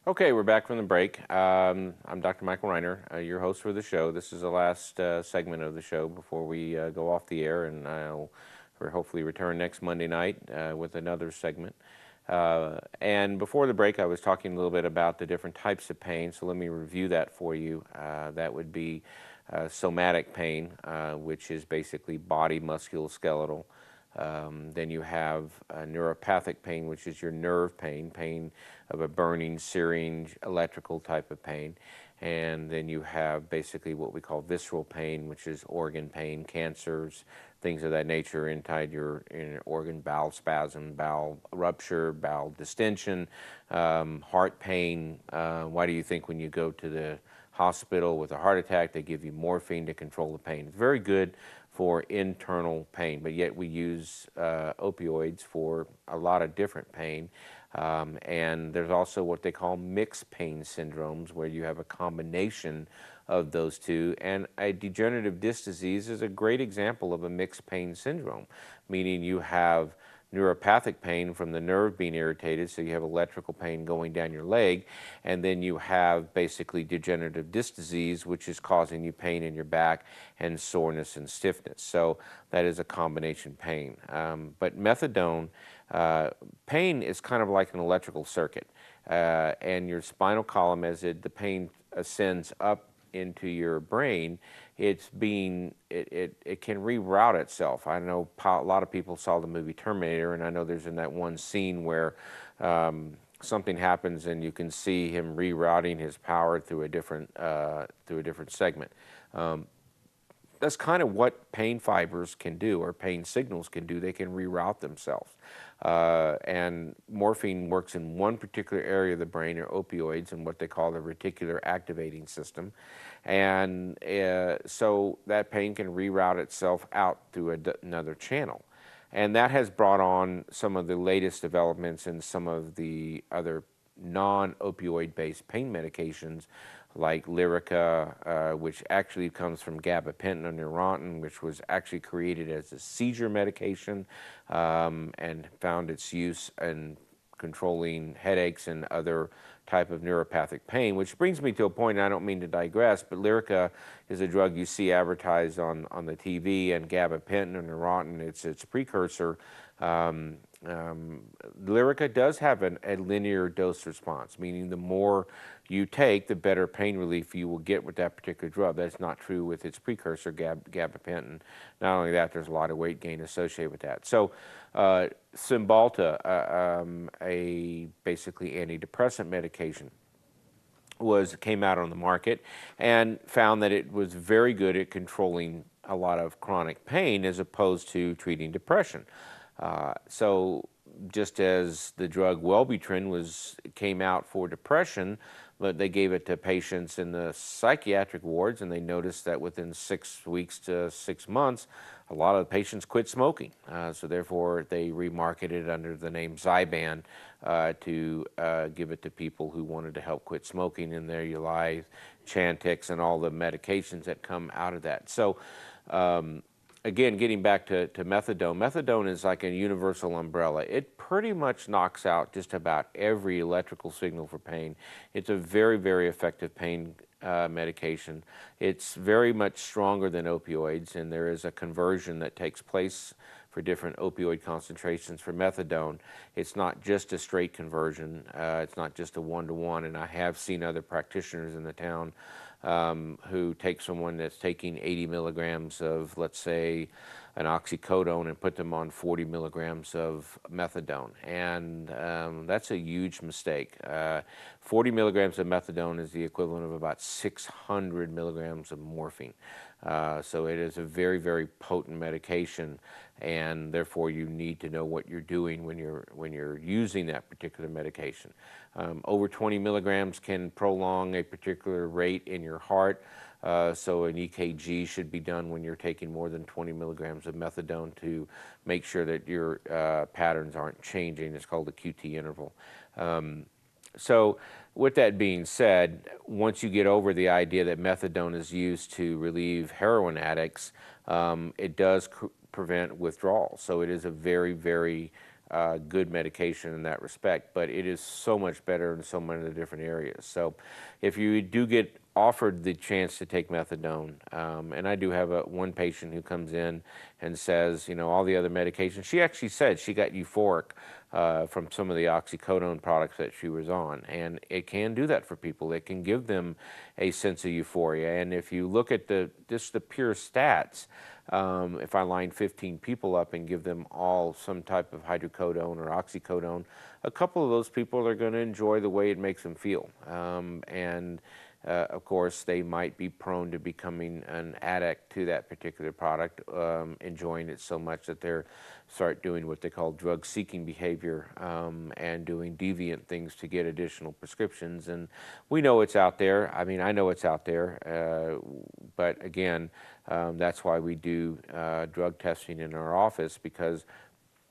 Okay, we're back from the break. I'm Dr. Michael Reiner, your host for the show. This is the last segment of the show before we go off the air, and I'll hopefully return next Monday night with another segment. And before the break, I was talking a little bit about the different types of pain, so let me review that for you. That would be somatic pain, which is basically body, musculoskeletal. Then you have neuropathic pain, which is your nerve pain, pain of a burning, searing, electrical type of pain. And then you have basically what we call visceral pain, which is organ pain, cancers, things of that nature inside your organ, bowel spasm, bowel rupture, bowel distension, heart pain. Why do you think when you go to the hospital with a heart attack, they give you morphine to control the pain? It's very good for internal pain, but yet we use opioids for a lot of different pain. And there's also what they call mixed pain syndromes, where you have a combination of those two. And a degenerative disc disease is a great example of a mixed pain syndrome, meaning you have neuropathic pain from the nerve being irritated, so you have electrical pain going down your leg, and then you have basically degenerative disc disease, which is causing you pain in your back and soreness and stiffness. So that is a combination pain. But methadone, pain is kind of like an electrical circuit, and your spinal column, as the pain ascends up into your brain, it can reroute itself. I know a lot of people saw the movie Terminator, and I know there's in that one scene where something happens and you can see him rerouting his power through a different segment. That's kind of what pain fibers can do, or pain signals can do. They can reroute themselves. And morphine works in one particular area of the brain, or opioids, in what they call the reticular activating system. And so that pain can reroute itself out through another channel. And that has brought on some of the latest developments in some of the other non-opioid based pain medications, like Lyrica, which actually comes from gabapentin or Neurontin, which was actually created as a seizure medication, and found its use in controlling headaches and other type of neuropathic pain. Which brings me to a point, and I don't mean to digress, but Lyrica is a drug you see advertised on the TV, and gabapentin or Neurontin, it's its precursor. Lyrica does have a linear dose response, meaning the more you take, the better pain relief you will get with that particular drug. That's not true with its precursor, gabapentin. Not only that, there's a lot of weight gain associated with that. So Cymbalta, a basically antidepressant medication, came out on the market and found that it was very good at controlling a lot of chronic pain as opposed to treating depression. So just as the drug Wellbutrin came out for depression, but they gave it to patients in the psychiatric wards, and they noticed that within 6 weeks to 6 months, a lot of the patients quit smoking. So therefore, they remarketed it under the name Zyban to give it to people who wanted to help quit smoking. And there you lie, Chantix, and all the medications that come out of that. So again, getting back to methadone, methadone is like a universal umbrella. It pretty much knocks out just about every electrical signal for pain. It's a very, very effective pain medication. It's very much stronger than opioids, and there is a conversion that takes place for different opioid concentrations for methadone. It's not just a straight conversion. It's not just a one-to-one, and I have seen other practitioners in the town who take someone that's taking 80 milligrams of, let's say, an oxycodone, and put them on 40 milligrams of methadone. And that's a huge mistake. 40 milligrams of methadone is the equivalent of about 600 milligrams of morphine. So it is a very, very potent medication, and therefore you need to know what you're doing when you're using that particular medication. Over 20 milligrams can prolong a particular rate in your heart, so an EKG should be done when you're taking more than 20 milligrams of methadone to make sure that your patterns aren't changing. It's called the QT interval. So with that being said, once you get over the idea that methadone is used to relieve heroin addicts, it does prevent withdrawal. So it is a very, very good medication in that respect, but it is so much better in so many different areas. So if you do get offered the chance to take methadone, and I do have one patient who comes in and says, you know, all the other medications, she actually said she got euphoric from some of the oxycodone products that she was on, and it can do that for people. It can give them a sense of euphoria, and if you look at just the pure stats, if I line 15 people up and give them all some type of hydrocodone or oxycodone, a couple of those people are going to enjoy the way it makes them feel. Of course, they might be prone to becoming an addict to that particular product, enjoying it so much that they start doing what they call drug-seeking behavior, and doing deviant things to get additional prescriptions. And we know it's out there. I mean, I know it's out there. But again, that's why we do drug testing in our office, because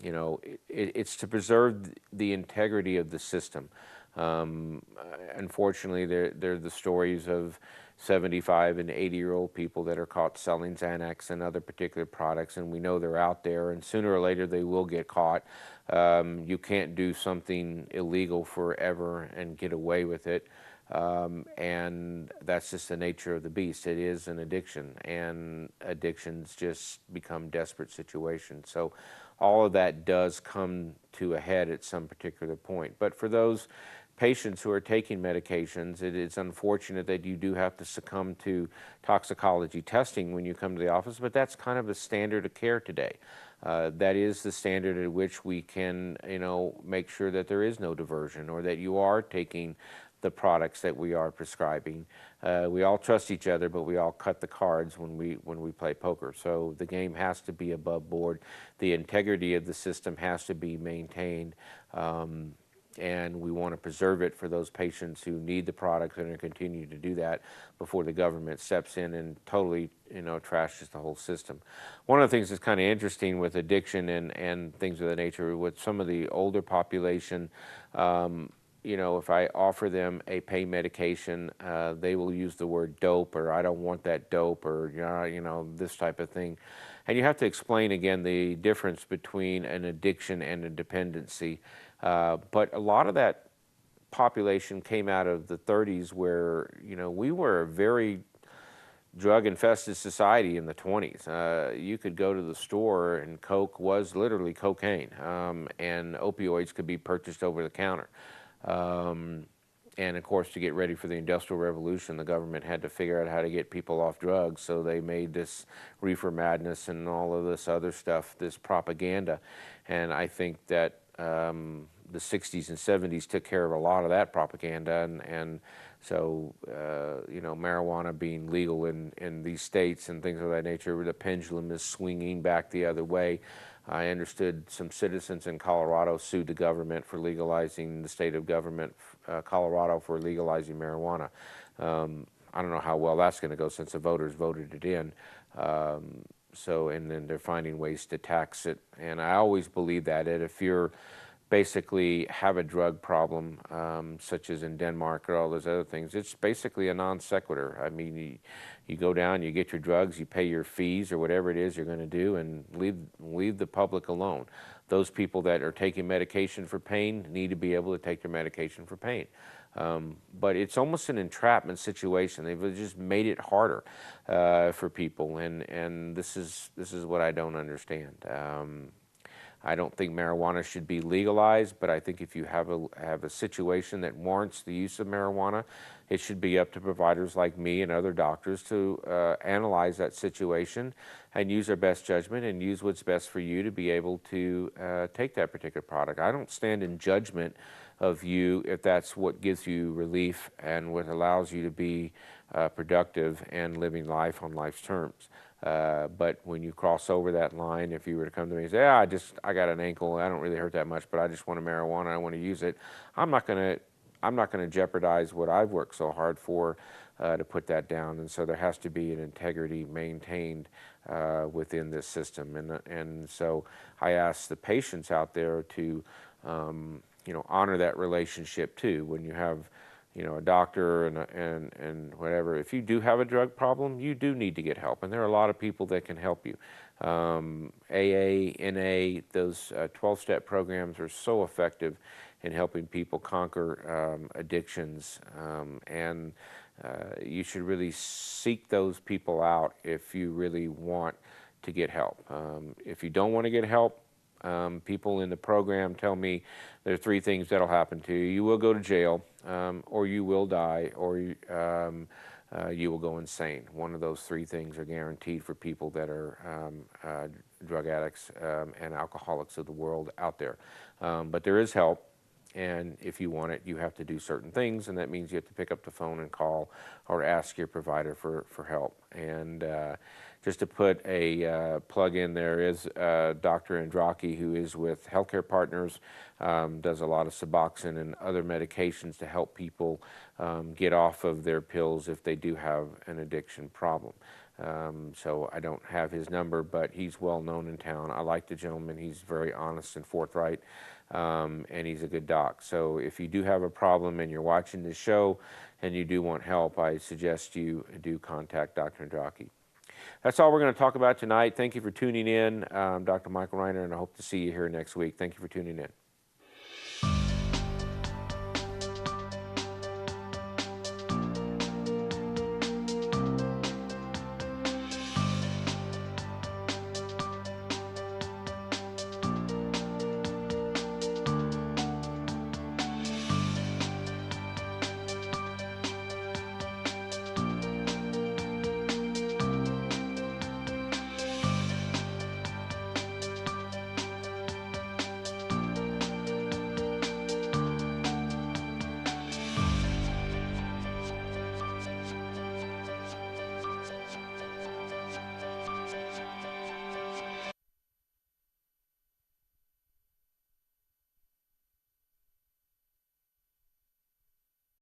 you know, it's to preserve the integrity of the system. Unfortunately, there are the stories of 75 and 80-year-old people that are caught selling Xanax and other particular products, and we know they're out there, and sooner or later they will get caught. You can't do something illegal forever and get away with it. And that's just the nature of the beast. It is an addiction, and addictions just become desperate situations. So all of that does come to a head at some particular point. But for those patients who are taking medications, it is unfortunate that you do have to succumb to toxicology testing when you come to the office, but that's kind of a standard of care today. That is the standard at which we can, you know, make sure that there is no diversion, or that you are taking the products that we are prescribing. We all trust each other, but we all cut the cards when we play poker. So the game has to be above board. The integrity of the system has to be maintained, and we want to preserve it for those patients who need the products and continue to do that before the government steps in and totally, you know, trashes the whole system. One of the things that's kind of interesting with addiction and things of that nature, with some of the older population, you know, if I offer them a pain medication, they will use the word dope, or I don't want that dope, or you know, this type of thing. And you have to explain again the difference between an addiction and a dependency. But a lot of that population came out of the 30s, where, you know, we were a very drug-infested society in the 20s. You could go to the store and Coke was literally cocaine, and opioids could be purchased over the counter. And of course, to get ready for the Industrial Revolution, the government had to figure out how to get people off drugs, so they made this reefer madness and all of this other stuff, this propaganda. And I think that the 60s and 70s took care of a lot of that propaganda, and so, you know, marijuana being legal in these states and things of that nature, the pendulum is swinging back the other way. I understood some citizens in Colorado sued the government for legalizing, the state of government, Colorado, for legalizing marijuana. I don't know how well that's going to go, since the voters voted it in. So, and then they're finding ways to tax it. And I always believe that if you're basically have a drug problem, such as in Denmark or all those other things, it's basically a non sequitur. I mean, you go down, you get your drugs, you pay your fees or whatever it is you're going to do, and leave the public alone. Those people that are taking medication for pain need to be able to take their medication for pain. But it's almost an entrapment situation. They've just made it harder for people, and this is what I don't understand. I don't think marijuana should be legalized, but I think if you have a situation that warrants the use of marijuana, it should be up to providers like me and other doctors to analyze that situation and use their best judgment and use what's best for you to be able to take that particular product. I don't stand in judgment of you if that's what gives you relief and what allows you to be productive and living life on life's terms. But when you cross over that line, if you were to come to me and say, I got an ankle, I don't really hurt that much, but I just want a marijuana, I want to use it, I'm not going to jeopardize what I've worked so hard for to put that down. And so there has to be an integrity maintained within this system. And so I ask the patients out there to, you know, honor that relationship too. When you have, a doctor and whatever. If you do have a drug problem, you do need to get help, and there are a lot of people that can help you. AA, NA, those 12-step programs are so effective in helping people conquer addictions, and you should really seek those people out if you really want to get help. If you don't want to get help, people in the program tell me there are three things that'll happen to you. You will go to jail, or you will die, or you will go insane. One of those three things are guaranteed for people that are drug addicts and alcoholics of the world out there. But there is help. And if you want it, you have to do certain things, and that means you have to pick up the phone and call or ask your provider for help. And just to put a plug in, there is Dr. Andraki, who is with Healthcare Partners, does a lot of Suboxone and other medications to help people get off of their pills if they do have an addiction problem. So I don't have his number, but he's well known in town. I like the gentleman. He's very honest and forthright, and he's a good doc. So if you do have a problem and you're watching this show and you do want help, I suggest you do contact Dr. Andraki. That's all we're going to talk about tonight. Thank you for tuning in. I'm Dr. Michael Reiner, and I hope to see you here next week. Thank you for tuning in.